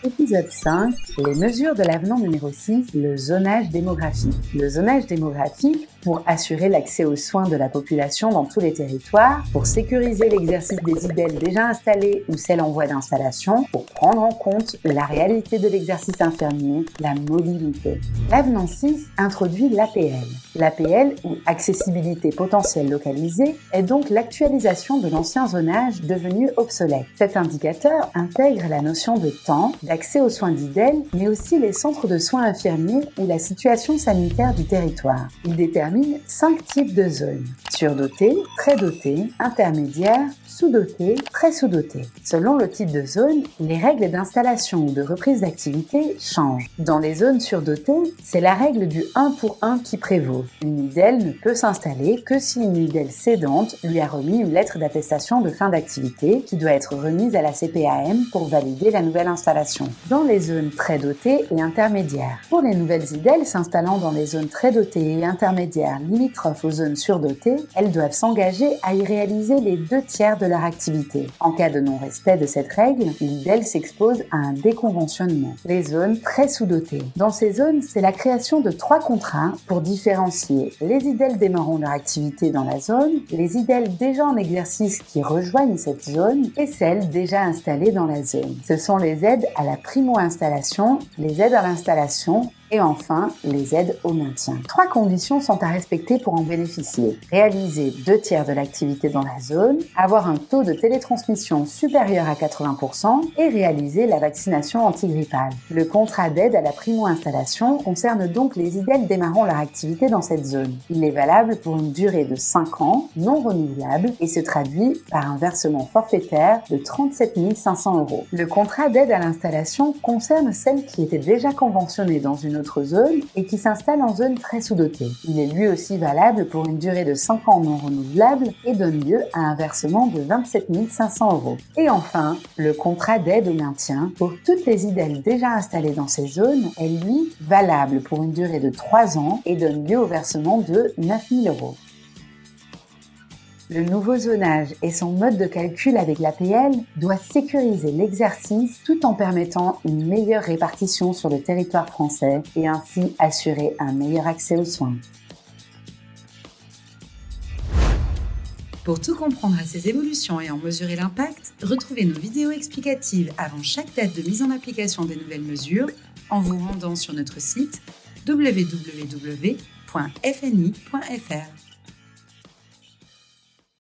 Épisode 5, les mesures de l'avenant numéro 6, le zonage démographique. Le zonage démographique, pour assurer l'accès aux soins de la population dans tous les territoires, pour sécuriser l'exercice des IDEL déjà installés ou celles en voie d'installation, pour prendre en compte la réalité de l'exercice infirmier, la mobilité. L'avenant 6 introduit l'APL. L'APL, ou accessibilité potentielle localisée, est donc l'actualisation de l'ancien zonage devenu obsolète. Cet indicateur intègre la notion de temps, d'accès aux soins d'IDEL, mais aussi les centres de soins infirmiers ou la situation sanitaire du territoire. Il détermine 5 types de zones: surdotées, très dotées, intermédiaires, sous-dotées, très sous-dotées. Selon le type de zone, les règles d'installation ou de reprise d'activité changent. Dans les zones surdotées, c'est la règle du 1 pour 1 qui prévaut. Une IDEL ne peut s'installer que si une IDEL cédante lui a remis une lettre d'attestation de fin d'activité qui doit être remise à la CPAM pour valider la nouvelle installation. Dans les zones très dotées et intermédiaires. Pour les nouvelles IDEL s'installant dans les zones très dotées et intermédiaires limitrophes aux zones surdotées, elles doivent s'engager à y réaliser les 2/3 de leur activité. En cas de non-respect de cette règle, l'IDEL s'expose à un déconventionnement. Les zones très sous-dotées. Dans ces zones, c'est la création de 3 contrats pour différencier les IDEL démarrant leur activité dans la zone, les IDEL déjà en exercice qui rejoignent cette zone et celles déjà installées dans la zone. Ce sont les aides à la primo-installation, les aides à l'installation et enfin, les aides au maintien. 3 conditions sont à respecter pour en bénéficier. Réaliser 2/3 de l'activité dans la zone, avoir un taux de télétransmission supérieur à 80% et réaliser la vaccination antigrippale. Le contrat d'aide à la primo-installation concerne donc les IDEL démarrant leur activité dans cette zone. Il est valable pour une durée de 5 ans, non renouvelable, et se traduit par un versement forfaitaire de 37 500 €. Le contrat d'aide à l'installation concerne celles qui étaient déjà conventionnées dans une autre zone et qui s'installe en zone très sous-dotée. Il est lui aussi valable pour une durée de 5 ans non renouvelable et donne lieu à un versement de 27 500 €. Et enfin, le contrat d'aide au maintien pour toutes les IDEL déjà installées dans ces zones est lui valable pour une durée de 3 ans et donne lieu au versement de 9 000 €. Le nouveau zonage et son mode de calcul avec l'APL doit sécuriser l'exercice tout en permettant une meilleure répartition sur le territoire français et ainsi assurer un meilleur accès aux soins. Pour tout comprendre à ces évolutions et en mesurer l'impact, retrouvez nos vidéos explicatives avant chaque date de mise en application des nouvelles mesures en vous rendant sur notre site www.fni.fr.